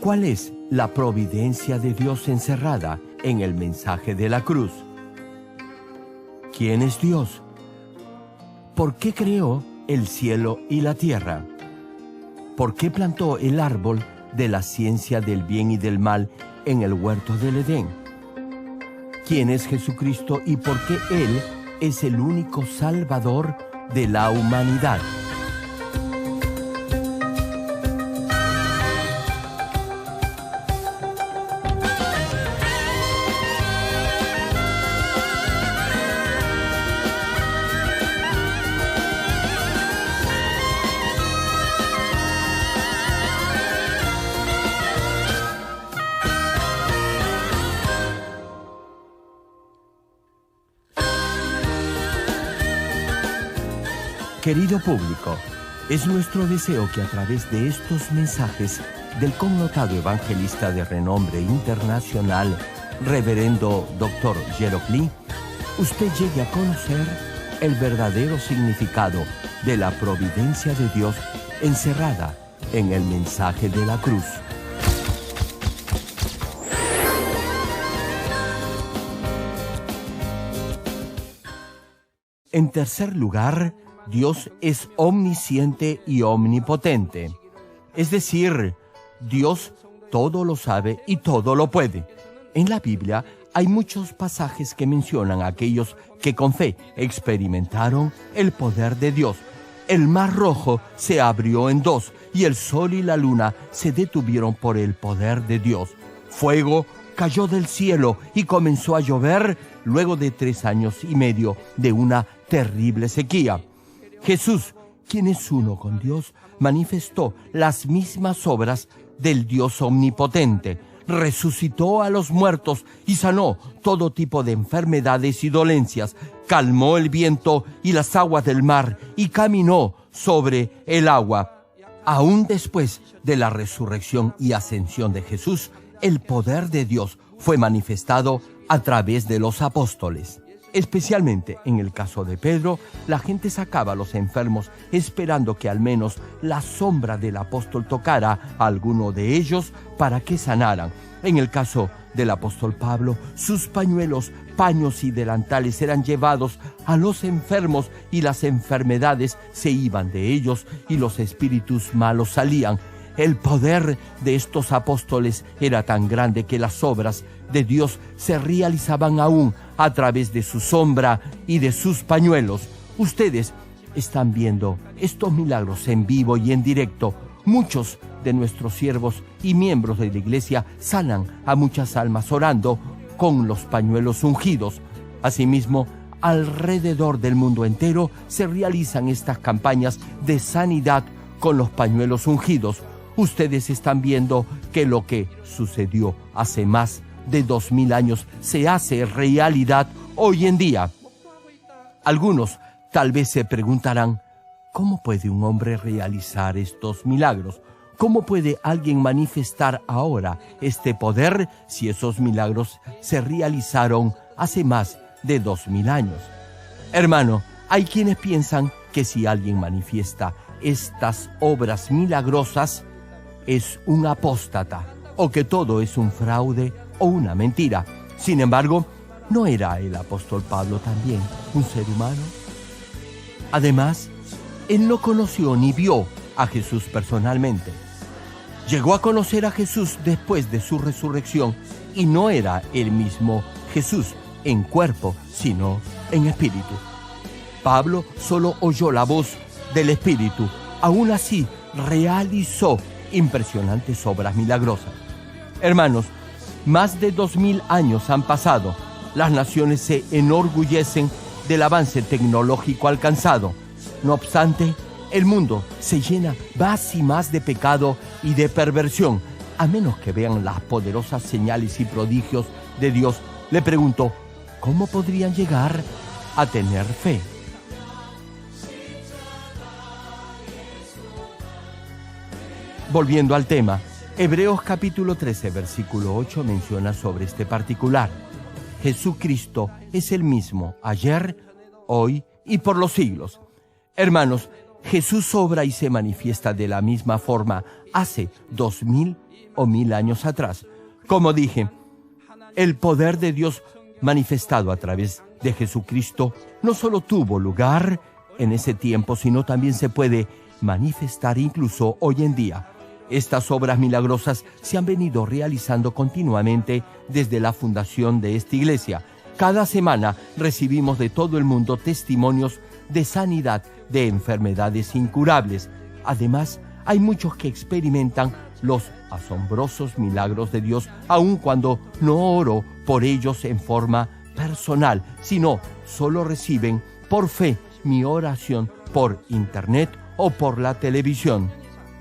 ¿Cuál es la providencia de Dios encerrada en el mensaje de la cruz? ¿Quién es Dios? ¿Por qué creó el cielo y la tierra? ¿Por qué plantó el árbol de la ciencia del bien y del mal en el huerto del Edén? ¿Quién es Jesucristo y por qué Él es el único Salvador de la humanidad? Querido público, es nuestro deseo que a través de estos mensajes del connotado evangelista de renombre internacional, Reverendo Dr. Gerald Lee, usted llegue a conocer el verdadero significado de la providencia de Dios encerrada en el mensaje de la cruz. En tercer lugar, Dios es omnisciente y omnipotente. Es decir, Dios todo lo sabe y todo lo puede. En la Biblia hay muchos pasajes que mencionan a aquellos que con fe experimentaron el poder de Dios. El mar Rojo se abrió en dos y el sol y la luna se detuvieron por el poder de Dios. Fuego cayó del cielo y comenzó a llover luego de 3 años y medio de una terrible sequía. Jesús, quien es uno con Dios, manifestó las mismas obras del Dios omnipotente. Resucitó a los muertos y sanó todo tipo de enfermedades y dolencias. Calmó el viento y las aguas del mar y caminó sobre el agua. Aún después de la resurrección y ascensión de Jesús, el poder de Dios fue manifestado a través de los apóstoles. Especialmente en el caso de Pedro, la gente sacaba a los enfermos esperando que al menos la sombra del apóstol tocara a alguno de ellos para que sanaran. En el caso del apóstol Pablo, sus pañuelos, paños y delantales eran llevados a los enfermos y las enfermedades se iban de ellos y los espíritus malos salían. El poder de estos apóstoles era tan grande que las obras de Dios se realizaban aún a través de su sombra y de sus pañuelos. Ustedes están viendo estos milagros en vivo y en directo. Muchos de nuestros siervos y miembros de la iglesia sanan a muchas almas orando con los pañuelos ungidos. Asimismo, alrededor del mundo entero se realizan estas campañas de sanidad con los pañuelos ungidos. Ustedes están viendo que lo que sucedió hace más de 2000 años se hace realidad hoy en día. Algunos tal vez se preguntarán, ¿cómo puede un hombre realizar estos milagros? ¿Cómo puede alguien manifestar ahora este poder si esos milagros se realizaron hace más de 2000 años? Hermano, hay quienes piensan que si alguien manifiesta estas obras milagrosas, es un apóstata, o que todo es un fraude o una mentira. Sin embargo, ¿no era el apóstol Pablo también un ser humano? Además, él no conoció ni vio a Jesús personalmente. Llegó a conocer a Jesús después de su resurrección y no era el mismo Jesús en cuerpo, sino en espíritu. Pablo solo oyó la voz del Espíritu. Aún así, realizó impresionantes obras milagrosas. Hermanos, más de 2000 años han pasado. Las naciones se enorgullecen del avance tecnológico alcanzado. No obstante, el mundo se llena más y más de pecado y de perversión. A menos que vean las poderosas señales y prodigios de Dios, le pregunto, ¿cómo podrían llegar a tener fe? Volviendo al tema, Hebreos capítulo 13, versículo 8 menciona sobre este particular. Jesucristo es el mismo ayer, hoy y por los siglos. Hermanos, Jesús obra y se manifiesta de la misma forma hace 2000 o 1000 años atrás. Como dije, el poder de Dios manifestado a través de Jesucristo no solo tuvo lugar en ese tiempo, sino también se puede manifestar incluso hoy en día. Estas obras milagrosas se han venido realizando continuamente desde la fundación de esta iglesia. Cada semana recibimos de todo el mundo testimonios de sanidad de enfermedades incurables. Además, hay muchos que experimentan los asombrosos milagros de Dios, aun cuando no oro por ellos en forma personal, sino solo reciben por fe mi oración por internet o por la televisión.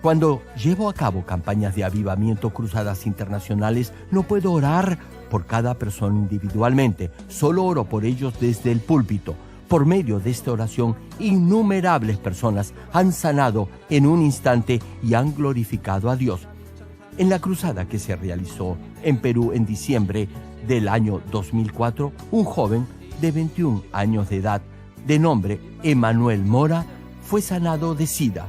Cuando llevo a cabo campañas de avivamiento, cruzadas internacionales, no puedo orar por cada persona individualmente, solo oro por ellos desde el púlpito. Por medio de esta oración, innumerables personas han sanado en un instante y han glorificado a Dios. En la cruzada que se realizó en Perú en diciembre del año 2004, un joven de 21 años de edad, de nombre Emanuel Mora, fue sanado de SIDA.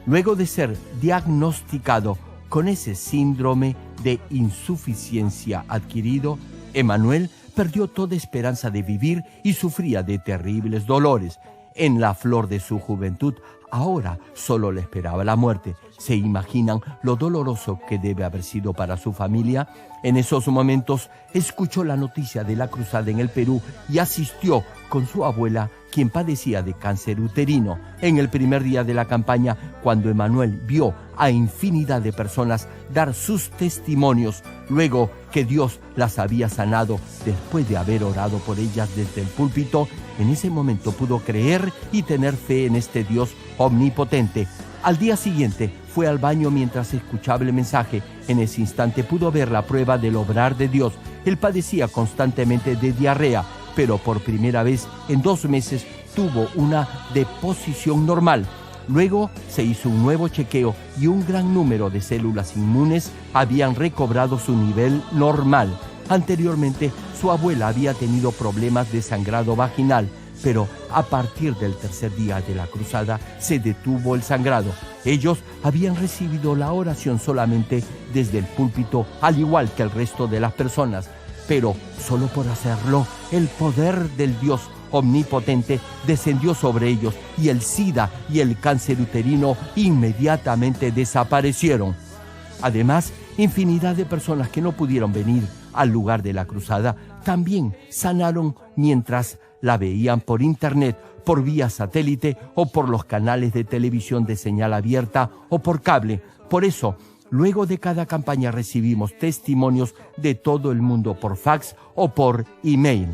Luego de ser diagnosticado con ese síndrome de insuficiencia adquirido, Emanuel perdió toda esperanza de vivir y sufría de terribles dolores. En la flor de su juventud, ahora solo le esperaba la muerte. ¿Se imaginan lo doloroso que debe haber sido para su familia? En esos momentos escuchó la noticia de la cruzada en el Perú y asistió con su abuela, quien padecía de cáncer uterino. En el primer día de la campaña, cuando Emanuel vio a infinidad de personas dar sus testimonios, luego que Dios las había sanado después de haber orado por ellas desde el púlpito, en ese momento pudo creer y tener fe en este Dios omnipotente. Al día siguiente fue al baño mientras escuchaba el mensaje. En ese instante pudo ver la prueba del obrar de Dios. Él padecía constantemente de diarrea, pero por primera vez en 2 meses tuvo una deposición normal. Luego se hizo un nuevo chequeo y un gran número de células inmunes habían recobrado su nivel normal. Anteriormente, su abuela había tenido problemas de sangrado vaginal, pero a partir del tercer día de la cruzada se detuvo el sangrado. Ellos habían recibido la oración solamente desde el púlpito, al igual que el resto de las personas, pero solo por hacerlo, el poder del Dios omnipotente descendió sobre ellos y el SIDA y el cáncer uterino inmediatamente desaparecieron. Además, infinidad de personas que no pudieron venir al lugar de la cruzada también sanaron mientras la veían por internet, por vía satélite o por los canales de televisión de señal abierta o por cable. Por eso, luego de cada campaña recibimos testimonios de todo el mundo por fax o por email.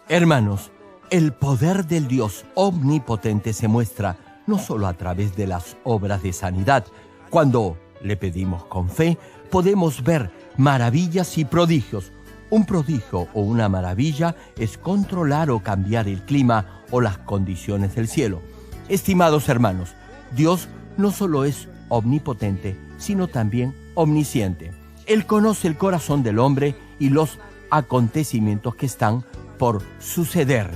Hermanos, el poder del Dios omnipotente se muestra no solo a través de las obras de sanidad. Cuando le pedimos con fe, podemos ver maravillas y prodigios. Un prodigio o una maravilla es controlar o cambiar el clima o las condiciones del cielo. Estimados hermanos, Dios no solo es omnipotente, sino también omnisciente. Él conoce el corazón del hombre y los acontecimientos que están por suceder.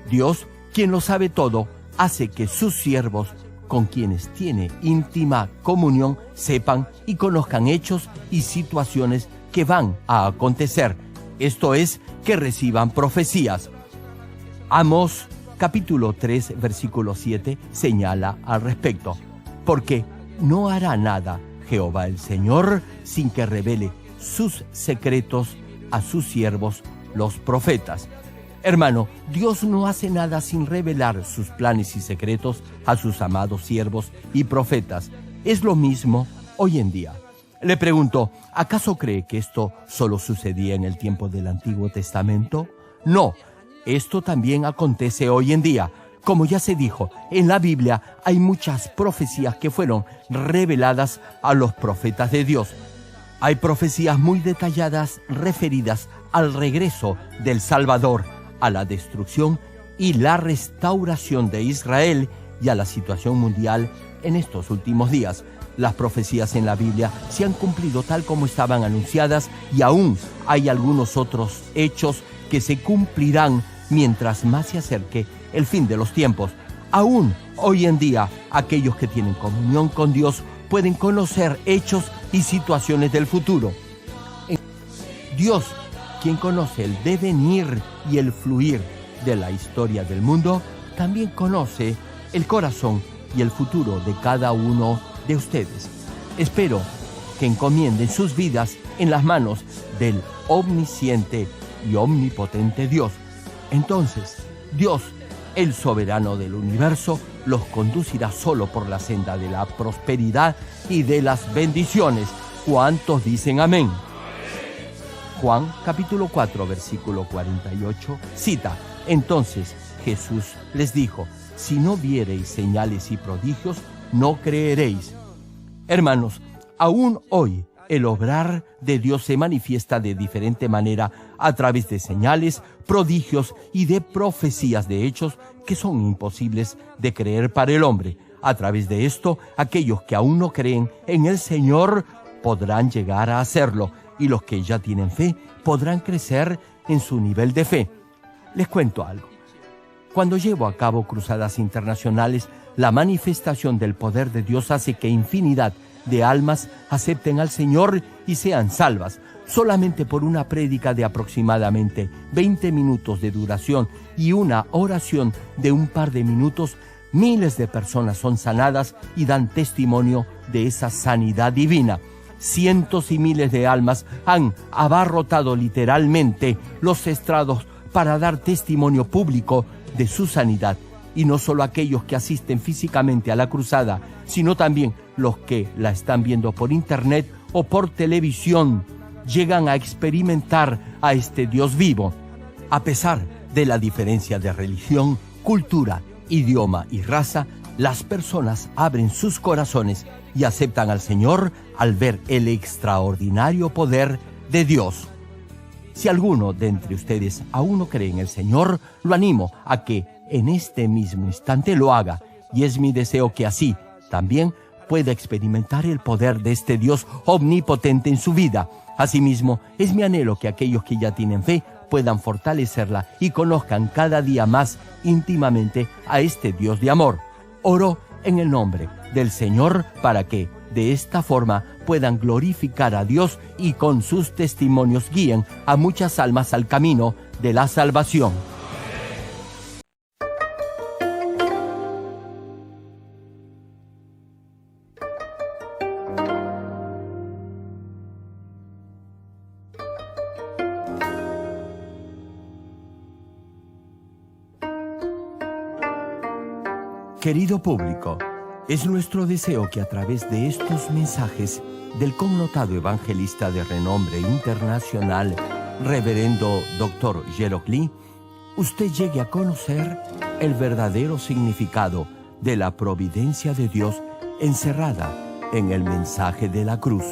Dios, quien lo sabe todo, hace que sus siervos, con quienes tiene íntima comunión, sepan y conozcan hechos y situaciones que van a acontecer. Esto es, que reciban profecías. Amós, capítulo 3, versículo 7, señala al respecto. Porque no hará nada Jehová el Señor sin que revele sus secretos a sus siervos, los profetas. Hermano, Dios no hace nada sin revelar sus planes y secretos a sus amados siervos y profetas. Es lo mismo hoy en día. Le pregunto, ¿acaso cree que esto solo sucedía en el tiempo del Antiguo Testamento? No, esto también acontece hoy en día. Como ya se dijo, en la Biblia hay muchas profecías que fueron reveladas a los profetas de Dios. Hay profecías muy detalladas referidas al regreso del Salvador, a la destrucción y la restauración de Israel y a la situación mundial en estos últimos días. Las profecías en la Biblia se han cumplido tal como estaban anunciadas y aún hay algunos otros hechos que se cumplirán mientras más se acerque el fin de los tiempos. Aún hoy en día, aquellos que tienen comunión con Dios pueden conocer hechos y situaciones del futuro. Dios, quien conoce el devenir y el fluir de la historia del mundo, también conoce el corazón y el futuro de cada uno de ustedes. Espero que encomienden sus vidas en las manos del omnisciente y omnipotente Dios. Entonces, Dios, el soberano del universo, los conducirá solo por la senda de la prosperidad y de las bendiciones. ¿Cuántos dicen amén? Juan capítulo 4, versículo 48, cita: Entonces Jesús les dijo: si no viereis señales y prodigios, no creeréis. Hermanos, aún hoy el obrar de Dios se manifiesta de diferente manera a través de señales, prodigios y de profecías de hechos que son imposibles de creer para el hombre. A través de esto, aquellos que aún no creen en el Señor podrán llegar a hacerlo, y los que ya tienen fe podrán crecer en su nivel de fe. Les cuento algo. Cuando llevo a cabo cruzadas internacionales, la manifestación del poder de Dios hace que infinidad de almas acepten al Señor y sean salvas. Solamente por una prédica de aproximadamente 20 minutos de duración y una oración de un par de minutos, miles de personas son sanadas y dan testimonio de esa sanidad divina. Cientos y miles de almas han abarrotado literalmente los estrados para dar testimonio público de su sanidad. Y no solo aquellos que asisten físicamente a la cruzada, sino también los que la están viendo por internet o por televisión, llegan a experimentar a este Dios vivo. A pesar de la diferencia de religión, cultura, idioma y raza, las personas abren sus corazones y aceptan al Señor al ver el extraordinario poder de Dios. Si alguno de entre ustedes aún no cree en el Señor, lo animo a que en este mismo instante lo haga, y es mi deseo que así también pueda experimentar el poder de este Dios omnipotente en su vida. Asimismo, es mi anhelo que aquellos que ya tienen fe puedan fortalecerla y conozcan cada día más íntimamente a este Dios de amor. Oro en el nombre del Señor para que, de esta forma, puedan glorificar a Dios y con sus testimonios guíen a muchas almas al camino de la salvación. Querido público, es nuestro deseo que a través de estos mensajes del connotado evangelista de renombre internacional, Reverendo Dr. Gerald Lee, usted llegue a conocer el verdadero significado de la providencia de Dios encerrada en el mensaje de la cruz.